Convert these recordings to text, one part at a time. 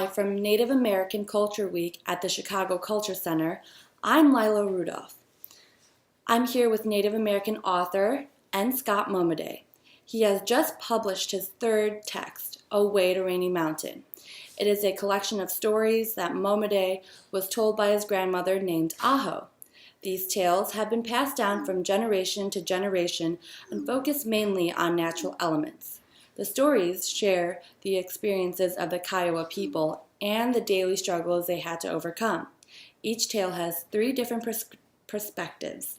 Live from Native American Culture Week at the Chicago Culture Center. I'm Lila Rudolph. I'm here with Native American author N. Scott Momaday. He has just published his third text, Away to Rainy Mountain. It is a collection of stories that Momaday was told by his grandmother named Aho. These tales have been passed down from generation to generation and focus mainly on natural elements. The stories share the experiences of the Kiowa people and the daily struggles they had to overcome. Each tale has three different perspectives.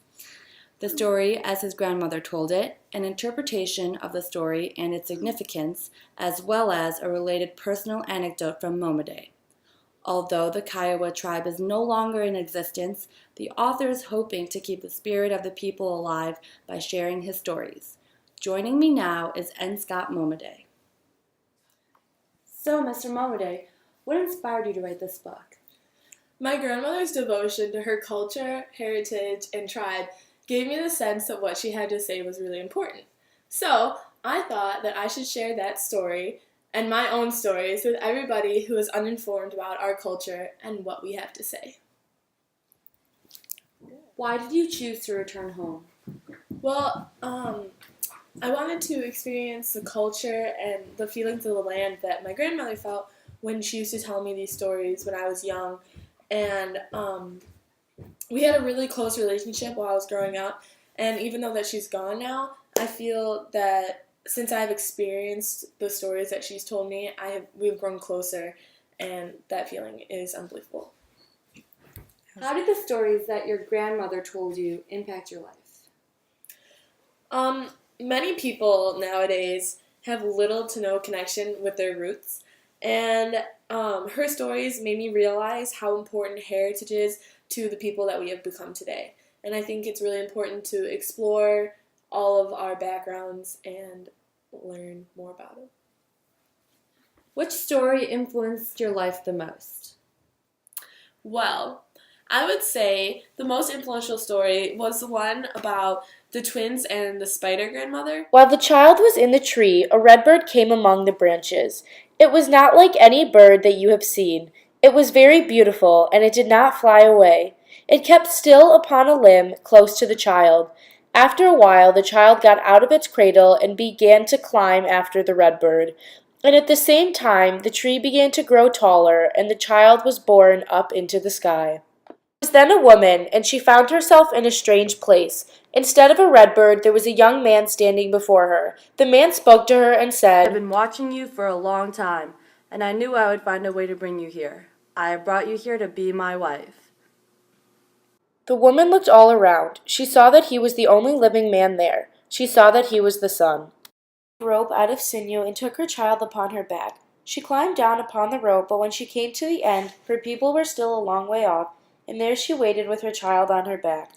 The story as his grandmother told it, an interpretation of the story and its significance, as well as a related personal anecdote from Momaday. Although the Kiowa tribe is no longer in existence, the author is hoping to keep the spirit of the people alive by sharing his stories. Joining me now is N. Scott Momaday. So, Mr. Momaday, what inspired you to write this book? My grandmother's devotion to her culture, heritage, and tribe gave me the sense that what she had to say was really important. So, I thought that I should share that story and my own stories with everybody who is uninformed about our culture and what we have to say. Why did you choose to return home? Well, I wanted to experience the culture and the feelings of the land that my grandmother felt when she used to tell me these stories when I was young. And we had a really close relationship while I was growing up. And even though that she's gone now, I feel that since I've experienced the stories that she's told me, we've grown closer, and that feeling is unbelievable. How did the stories that your grandmother told you impact your life? Many people nowadays have little to no connection with their roots, and her stories made me realize how important heritage is to the people that we have become today. And I think it's really important to explore all of our backgrounds and learn more about it. Which story influenced your life the most? Well, I would say the most influential story was the one about the twins and the spider grandmother. While the child was in the tree, a redbird came among the branches. It was not like any bird that you have seen. It was very beautiful, and it did not fly away. It kept still upon a limb close to the child. After a while, the child got out of its cradle and began to climb after the redbird. And at the same time, the tree began to grow taller, and the child was borne up into the sky. There was then a woman, and she found herself in a strange place. Instead of a redbird, there was a young man standing before her. The man spoke to her and said, I've been watching you for a long time, and I knew I would find a way to bring you here. I have brought you here to be my wife. The woman looked all around. She saw that he was the only living man there. She saw that he was the sun. She took a rope out of sinew and took her child upon her back. She climbed down upon the rope, but when she came to the end, her people were still a long way off, and there she waited with her child on her back.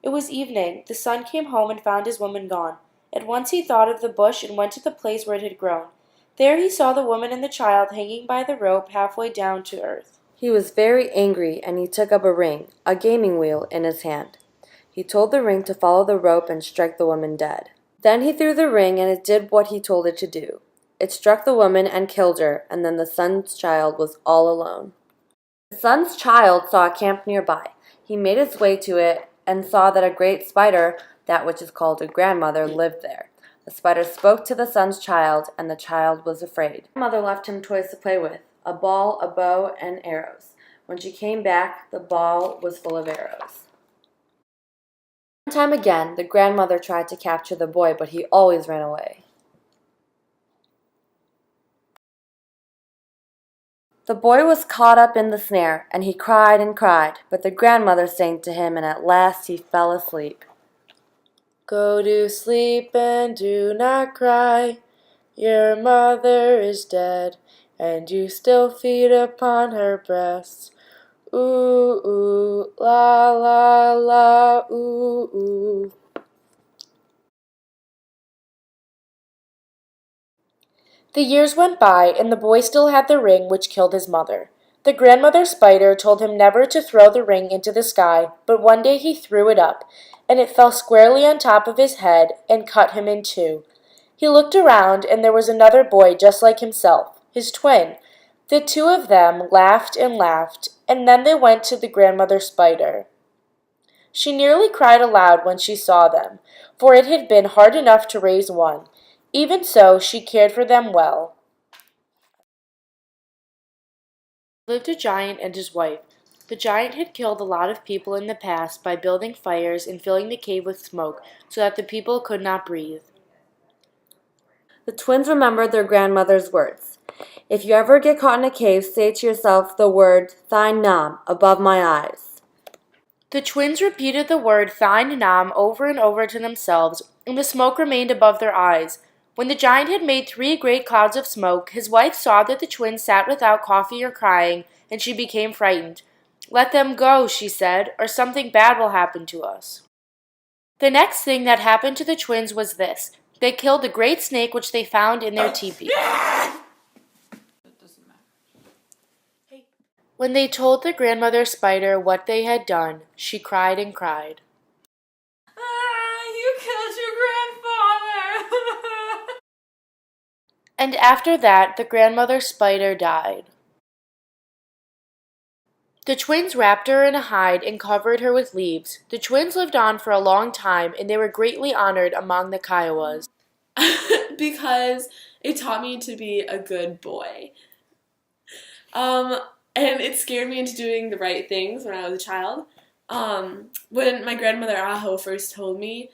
It was evening. The son came home and found his woman gone. At once he thought of the bush and went to the place where it had grown. There he saw the woman and the child hanging by the rope halfway down to earth. He was very angry, and he took up a ring, a gaming wheel, in his hand. He told the ring to follow the rope and strike the woman dead. Then he threw the ring, and it did what he told it to do. It struck the woman and killed her, and then the son's child was all alone. The son's child saw a camp nearby. He made his way to it and saw that a great spider, that which is called a grandmother, lived there. The spider spoke to the son's child, and the child was afraid. The mother left him toys to play with, a ball, a bow, and arrows. When she came back, the ball was full of arrows. Time again, the grandmother tried to capture the boy, but he always ran away. The boy was caught up in the snare, and he cried, but the grandmother sang to him, and at last he fell asleep. Go to sleep and do not cry. Your mother is dead, and you still feed upon her breast. Ooh, ooh, la, la, la, ooh, ooh. The years went by, and the boy still had the ring which killed his mother. The grandmother spider told him never to throw the ring into the sky, but one day he threw it up, and it fell squarely on top of his head and cut him in two. He looked around, and there was another boy just like himself, his twin, The two of them laughed and laughed, and then they went to the grandmother spider. She nearly cried aloud when she saw them, for it had been hard enough to raise one. Even so, she cared for them well. Lived a giant and his wife. The giant had killed a lot of people in the past by building fires and filling the cave with smoke so that the people could not breathe. The twins remembered their grandmother's words. If you ever get caught in a cave, say to yourself the word Thine Nam above my eyes. The twins repeated the word Thine Nam over and over to themselves, and the smoke remained above their eyes. When the giant had made 3 great clouds of smoke, his wife saw that the twins sat without coffee or crying, and she became frightened. Let them go, she said, or something bad will happen to us. The next thing that happened to the twins was this. They killed a great snake which they found in their teepee. When they told the grandmother spider what they had done, she cried and cried. You killed your grandfather! And after that, the grandmother spider died. The twins wrapped her in a hide and covered her with leaves. The twins lived on for a long time, and they were greatly honored among the Kiowas. Because it taught me to be a good boy. And it scared me into doing the right things when I was a child. When my grandmother Aho first told me,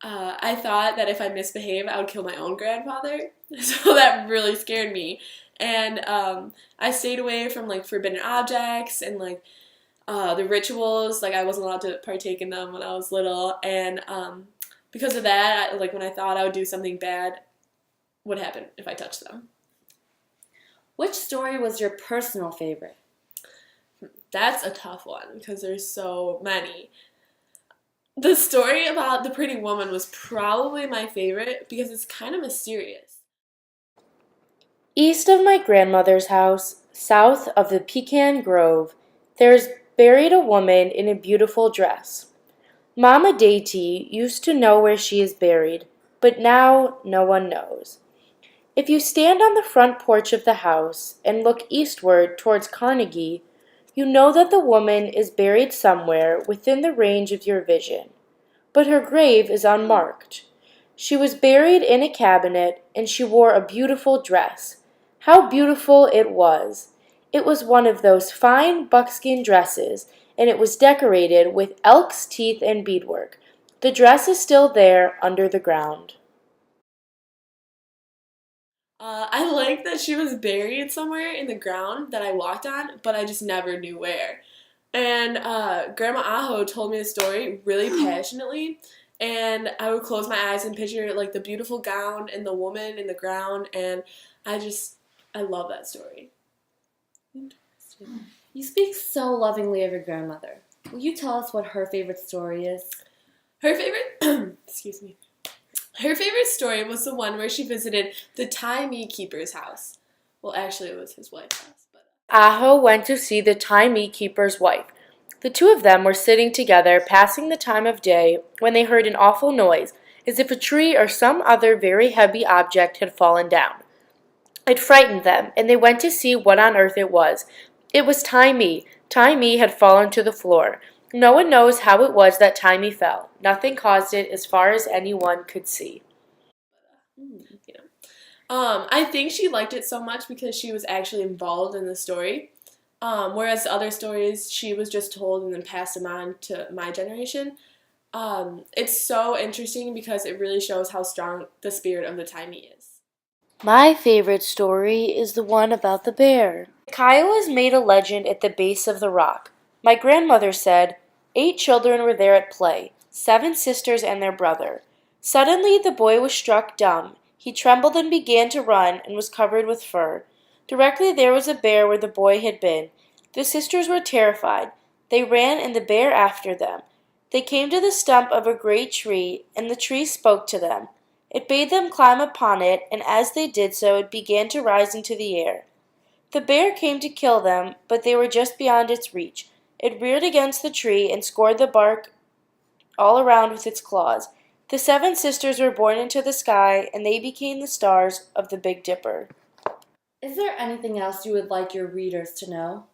I thought that if I misbehaved, I would kill my own grandfather. So that really scared me. And I stayed away from like forbidden objects and like the rituals. Like I wasn't allowed to partake in them when I was little. And because of that, like when I thought I would do something bad, what happened if I touched them? Which story was your personal favorite? That's a tough one because there's so many. The story about the pretty woman was probably my favorite because it's kind of mysterious. East of my grandmother's house, south of the pecan grove, there is buried a woman in a beautiful dress. Mama Deity used to know where she is buried, but now no one knows. If you stand on the front porch of the house and look eastward towards Carnegie, you know that the woman is buried somewhere within the range of your vision, but her grave is unmarked. She was buried in a cabinet, and she wore a beautiful dress. How beautiful it was! It was one of those fine buckskin dresses, and it was decorated with elk's teeth and beadwork. The dress is still there under the ground. I like that she was buried somewhere in the ground that I walked on, but I just never knew where. And Grandma Aho told me the story really passionately, and I would close my eyes and picture like the beautiful gown and the woman in the ground, and I love that story. Interesting. You speak so lovingly of your grandmother. Will you tell us what her favorite story is? Her favorite, excuse me. Her favorite story was the one where she visited the Taimee keeper's house. Well, actually, it was his wife's house. But Aho went to see the Taimee keeper's wife. The two of them were sitting together, passing the time of day, when they heard an awful noise, as if a tree or some other very heavy object had fallen down. It frightened them, and they went to see what on earth it was. It was Taimee. Taimee had fallen to the floor. No one knows how it was that Taimee fell. Nothing caused it as far as anyone could see. I think she liked it so much because she was actually involved in the story. Whereas the other stories, she was just told and then passed them on to my generation. It's so interesting because it really shows how strong the spirit of the Taimee is. My favorite story is the one about the bear. The Kiowas made a legend at the base of the rock. My grandmother said, 8 children were there at play, 7 sisters and their brother. Suddenly the boy was struck dumb. He trembled and began to run and was covered with fur. Directly there was a bear where the boy had been. The sisters were terrified. They ran and the bear after them. They came to the stump of a great tree, and the tree spoke to them. It bade them climb upon it, and as they did so it began to rise into the air. The bear came to kill them, but they were just beyond its reach. It reared against the tree and scored the bark all around with its claws. The 7 sisters were born into the sky, and they became the stars of the Big Dipper. Is there anything else you would like your readers to know?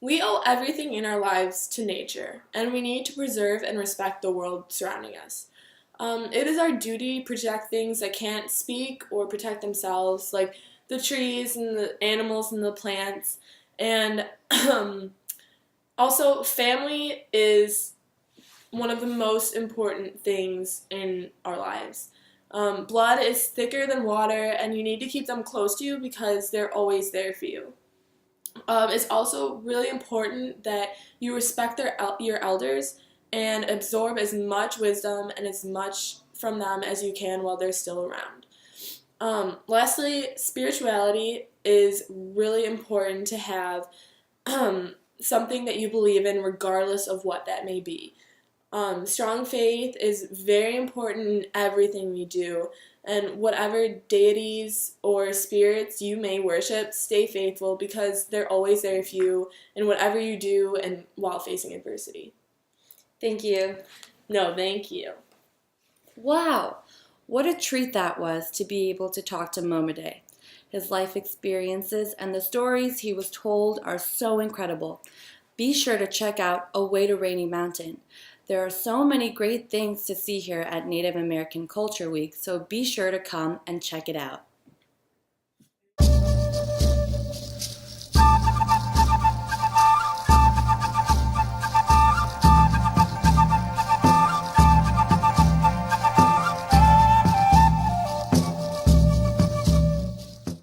We owe everything in our lives to nature, and we need to preserve and respect the world surrounding us. It is our duty to protect things that can't speak or protect themselves, like the trees and the animals and the plants. And also, family is one of the most important things in our lives. Blood is thicker than water, and you need to keep them close to you because they're always there for you. It's also really important that you respect your elders and absorb as much wisdom and as much from them as you can while they're still around. Lastly, spirituality is really important to have something that you believe in regardless of what that may be. Strong faith is very important in everything we do, and whatever deities or spirits you may worship, stay faithful because they're always there for you in whatever you do and while facing adversity. Thank you. No, thank you. Wow, what a treat that was to be able to talk to Momode. His life experiences and the stories he was told are so incredible. Be sure to check out Away to Rainy Mountain. There are so many great things to see here at Native American Culture Week, so be sure to come and check it out.